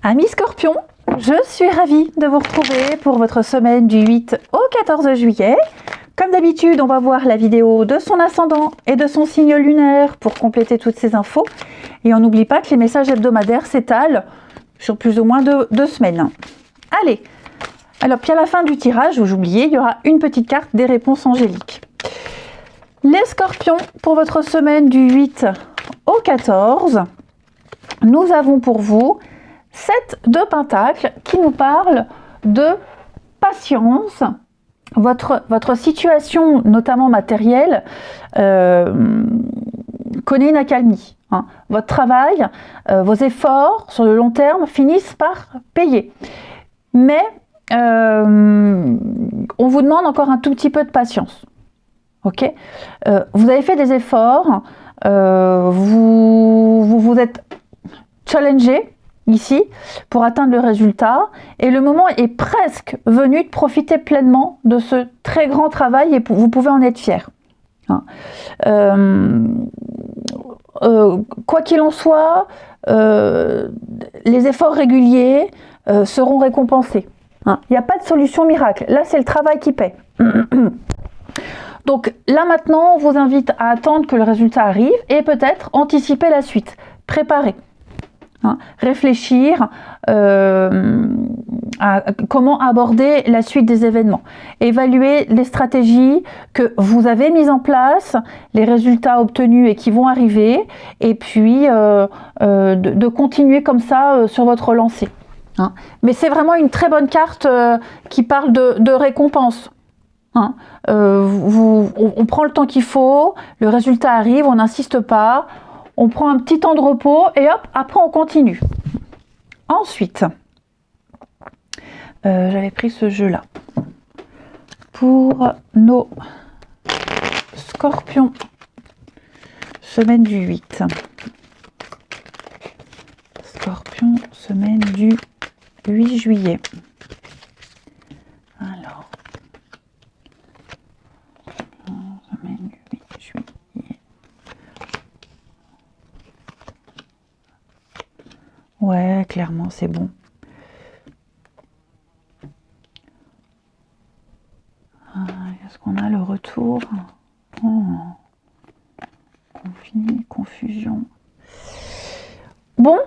Amis Scorpions, je suis ravie de vous retrouver pour votre semaine du 8 au 14 juillet. Comme d'habitude, on va voir la vidéo de son ascendant et de son signe lunaire pour compléter toutes ces infos. Et on n'oublie pas que les messages hebdomadaires s'étalent sur plus ou moins deux semaines. Allez, alors puis à la fin du tirage, j'oubliais, il y aura une petite carte des réponses angéliques. Les Scorpions, pour votre semaine du 8 au 14, nous avons pour vous 7 de Pentacles qui nous parle de patience. Votre situation, notamment matérielle, connaît une accalmie. Hein. Votre travail, vos efforts sur le long terme finissent par payer. Mais on vous demande encore un tout petit peu de patience. Ok, vous avez fait des efforts, vous êtes challengé ici pour atteindre le résultat et le moment est presque venu de profiter pleinement de ce très grand travail et vous pouvez en être fier. Hein. Quoi qu'il en soit, les efforts réguliers seront récompensés. Hein. Il n'y a pas de solution miracle. Là, c'est le travail qui paie. Donc là maintenant, on vous invite à attendre que le résultat arrive et peut-être anticiper la suite, préparer. Hein, réfléchir à comment aborder la suite des événements, évaluer les stratégies que vous avez mises en place, les résultats obtenus et qui vont arriver, et puis de continuer comme ça sur votre lancée. Hein. Mais c'est vraiment une très bonne carte qui parle de récompense. Hein. On prend le temps qu'il faut, le résultat arrive, on n'insiste pas. On prend un petit temps de repos et hop, après on continue. Ensuite, j'avais pris ce jeu-là. Pour nos Scorpions, semaine du 8. Scorpion, semaine du 8 juillet. Alors, semaine du 8 juillet. Ouais, clairement, c'est bon. Est-ce qu'on a le retour? Conflit, confusion. Bon,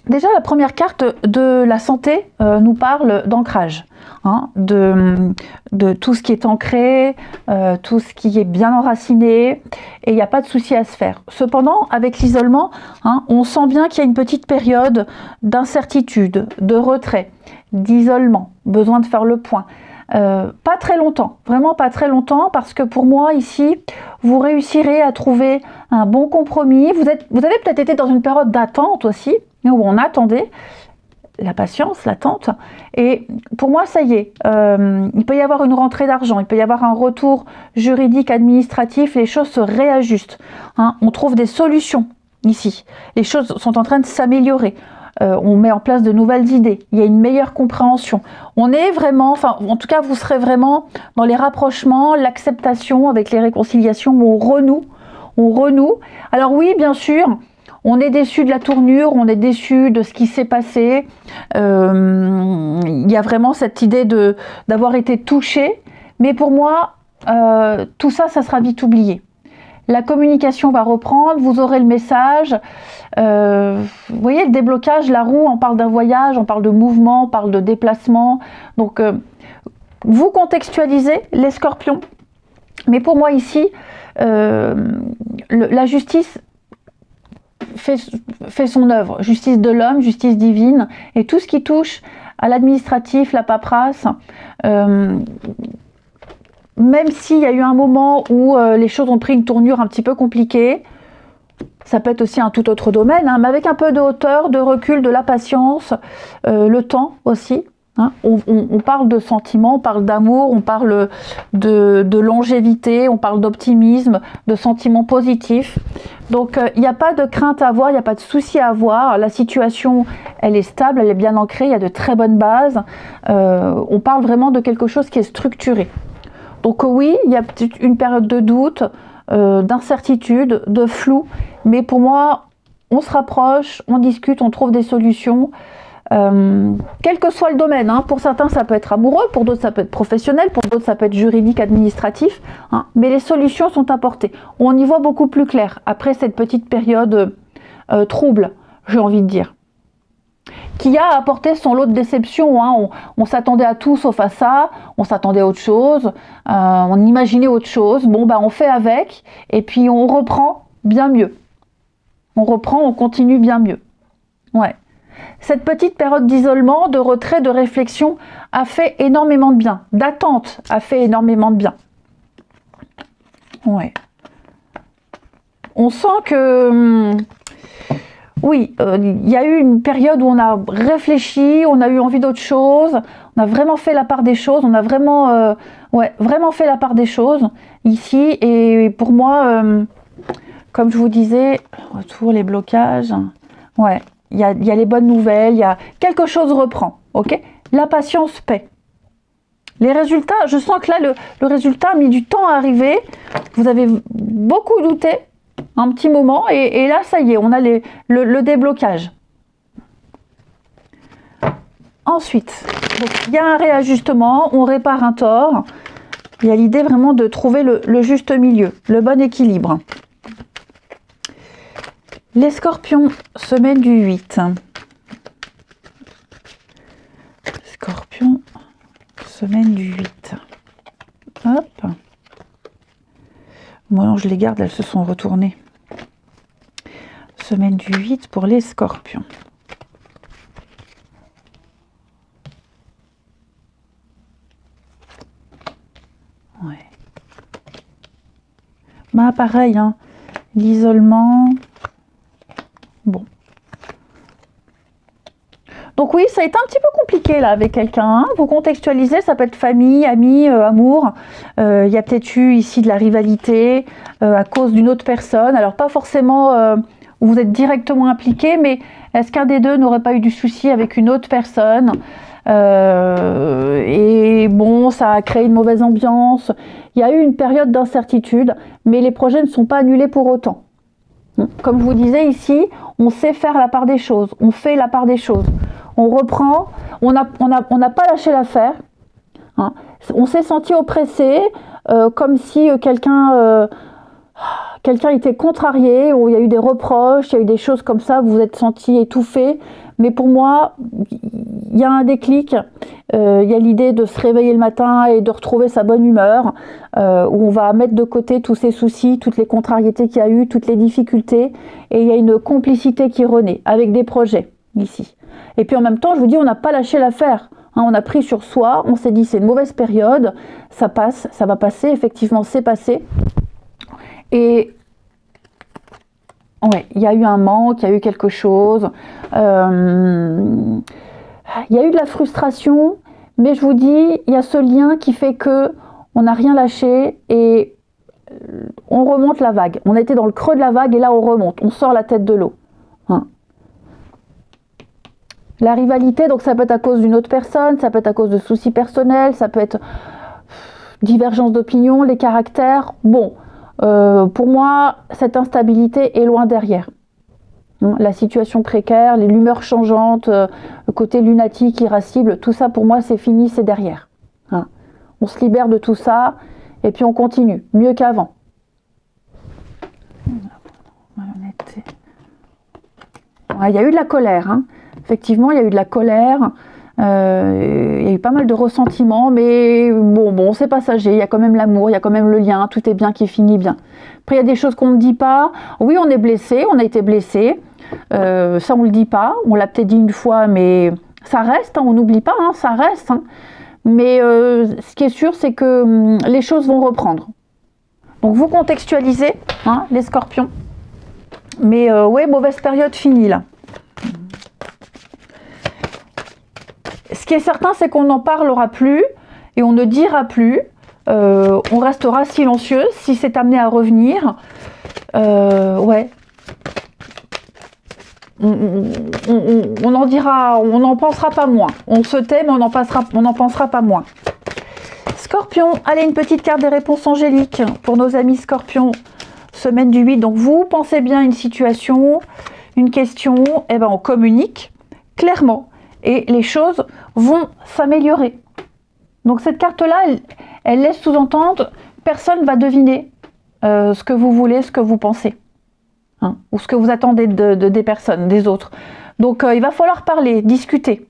déjà la première carte de la santé nous parle d'ancrage. Hein, de tout ce qui est ancré, tout ce qui est bien enraciné, et il n'y a pas de souci à se faire. Cependant, avec l'isolement, hein, on sent bien qu'il y a une petite période d'incertitude, de retrait, d'isolement, besoin de faire le point. Pas très longtemps, vraiment pas très longtemps, parce que pour moi, ici, vous réussirez à trouver un bon compromis. Vous avez peut-être été dans une période d'attente aussi, où on attendait, la patience, l'attente, et pour moi ça y est, il peut y avoir une rentrée d'argent, il peut y avoir un retour juridique, administratif, les choses se réajustent, hein, on trouve des solutions ici, les choses sont en train de s'améliorer, on met en place de nouvelles idées, il y a une meilleure compréhension, on est vraiment, enfin en tout cas vous serez vraiment dans les rapprochements, l'acceptation avec les réconciliations, où on renoue, alors oui bien sûr, on est déçu de la tournure, on est déçu de ce qui s'est passé. Il y a vraiment cette idée d'avoir été touché. Mais pour moi, tout ça, ça sera vite oublié. La communication va reprendre, vous aurez le message. Vous voyez, le déblocage, la roue, on parle d'un voyage, on parle de mouvement, on parle de déplacement. Donc, vous contextualisez les Scorpions. Mais pour moi ici, la justice fait son œuvre, justice de l'homme, justice divine, et tout ce qui touche à l'administratif, la paperasse, même s'il y a eu un moment où les choses ont pris une tournure un petit peu compliquée, ça peut être aussi un tout autre domaine, hein, mais avec un peu de hauteur, de recul, de la patience, le temps aussi. Hein, on parle de sentiments, on parle d'amour, on parle de longévité, on parle d'optimisme, de sentiments positifs. Donc il n'y a pas de crainte à avoir, il n'y a pas de souci à avoir. La situation, elle est stable, elle est bien ancrée, il y a de très bonnes bases. On parle vraiment de quelque chose qui est structuré. Donc oui, il y a peut-être une période de doute, d'incertitude, de flou, mais pour moi, on se rapproche, on discute, on trouve des solutions. quel que soit le domaine, hein. Pour certains ça peut être amoureux, pour d'autres ça peut être professionnel, pour d'autres ça peut être juridique, administratif, hein. Mais les solutions sont apportées. On y voit beaucoup plus clair après cette petite période trouble, j'ai envie de dire, qui a apporté son lot de déception, hein. On s'attendait à tout sauf à ça, on s'attendait à autre chose, on imaginait autre chose. Bon, bah on fait avec, et puis on reprend bien mieux. On reprend, on continue bien mieux. Ouais. Cette petite période d'isolement, de retrait, de réflexion a fait énormément de bien. D'attente a fait énormément de bien. Ouais. On sent que... oui, il y a eu une période où on a réfléchi, on a eu envie d'autre chose, on a vraiment fait la part des choses, on a vraiment, vraiment fait la part des choses ici. Et pour moi, comme je vous disais, retour les blocages, ouais, il y a les bonnes nouvelles, il y a quelque chose reprend, ok? La patience paie. Les résultats, je sens que là, le résultat a mis du temps à arriver, vous avez beaucoup douté, un petit moment, et là ça y est, on a le déblocage. Ensuite, il y a un réajustement, on répare un tort. Il y a l'idée vraiment de trouver le juste milieu, le bon équilibre. Les scorpions, semaine du 8. Scorpion, semaine du 8. Hop. Moi, non, je les garde, elles se sont retournées. Semaine du 8 pour les scorpions. Ouais. Bah, pareil, hein. L'isolement. Bon. Donc oui, ça a été un petit peu compliqué là avec quelqu'un, hein. Vous contextualisez, ça peut être famille, amis, amour. Il y a peut-être eu ici de la rivalité à cause d'une autre personne. Alors pas forcément où vous êtes directement impliqué, mais est-ce qu'un des deux n'aurait pas eu du souci avec une autre personne? Et bon, ça a créé une mauvaise ambiance. Il y a eu une période d'incertitude, mais les projets ne sont pas annulés pour autant. Comme je vous disais ici, on sait faire la part des choses, on fait la part des choses. On reprend, on n'a pas lâché l'affaire, hein. On s'est senti oppressé, comme si quelqu'un était contrarié, où il y a eu des reproches, il y a eu des choses comme ça, vous vous êtes senti étouffé. Mais pour moi, il y a un déclic, il y a l'idée de se réveiller le matin et de retrouver sa bonne humeur, où on va mettre de côté tous ces soucis, toutes les contrariétés qu'il y a eu, toutes les difficultés, et il y a une complicité qui renaît avec des projets ici. Et puis en même temps, je vous dis, on n'a pas lâché l'affaire, hein, on a pris sur soi, on s'est dit c'est une mauvaise période, ça passe, ça va passer, effectivement c'est passé. Et ouais, il y a eu un manque, il y a eu quelque chose, il y a eu de la frustration, mais je vous dis, il y a ce lien qui fait que on n'a rien lâché et on remonte la vague. On était dans le creux de la vague et là on remonte, on sort la tête de l'eau. Hein. La rivalité, donc ça peut être à cause d'une autre personne, ça peut être à cause de soucis personnels, ça peut être divergence d'opinion, les caractères. Bon, pour moi, cette instabilité est loin derrière. La situation précaire, l'humeur changeante, le côté lunatique, irascible, tout ça pour moi c'est fini, c'est derrière. Hein. On se libère de tout ça et puis on continue, mieux qu'avant. Ouais, il y a eu de la colère, hein. Effectivement il y a eu de la colère, il y a eu pas mal de ressentiments, mais bon c'est passager, il y a quand même l'amour, il y a quand même le lien, tout est bien qui finit bien. Après il y a des choses qu'on ne dit pas, oui on est blessé, on a été blessé, ça on le dit pas, on l'a peut-être dit une fois, mais ça reste, hein, on n'oublie pas, hein, ça reste, hein. Mais ce qui est sûr c'est que les choses vont reprendre. Donc vous contextualisez, hein, les scorpions, mais ouais, mauvaise période finie là. Ce qui est certain, c'est qu'on n'en parlera plus et on ne dira plus. On restera silencieux si c'est amené à revenir. Ouais. On en dira, on n'en pensera pas moins. On se tait, mais on n'en pensera pas moins. Scorpion, allez, une petite carte des réponses angéliques pour nos amis scorpions. Semaine du 8. Donc vous pensez bien à une situation, une question, et ben on communique clairement. et les choses vont s'améliorer. Donc cette carte-là, elle laisse sous-entendre, personne ne va deviner ce que vous voulez, ce que vous pensez, hein, ou ce que vous attendez des personnes, des autres. Donc il va falloir parler, discuter,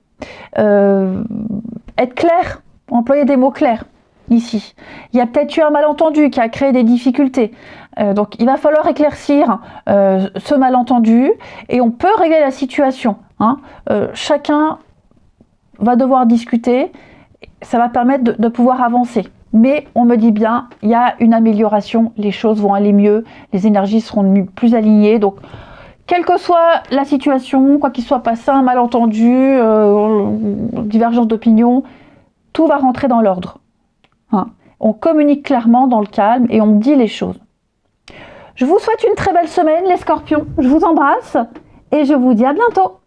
être clair, employer des mots clairs ici. Il y a peut-être eu un malentendu qui a créé des difficultés. Donc il va falloir éclaircir ce malentendu et on peut régler la situation, hein. Chacun va devoir discuter, ça va permettre de pouvoir avancer. Mais on me dit bien, il y a une amélioration, les choses vont aller mieux, les énergies seront plus alignées. Donc, quelle que soit la situation, quoi qu'il soit passé, un malentendu, divergence d'opinion, tout va rentrer dans l'ordre, hein. On communique clairement dans le calme et on dit les choses. Je vous souhaite une très belle semaine, les scorpions. Je vous embrasse et je vous dis à bientôt.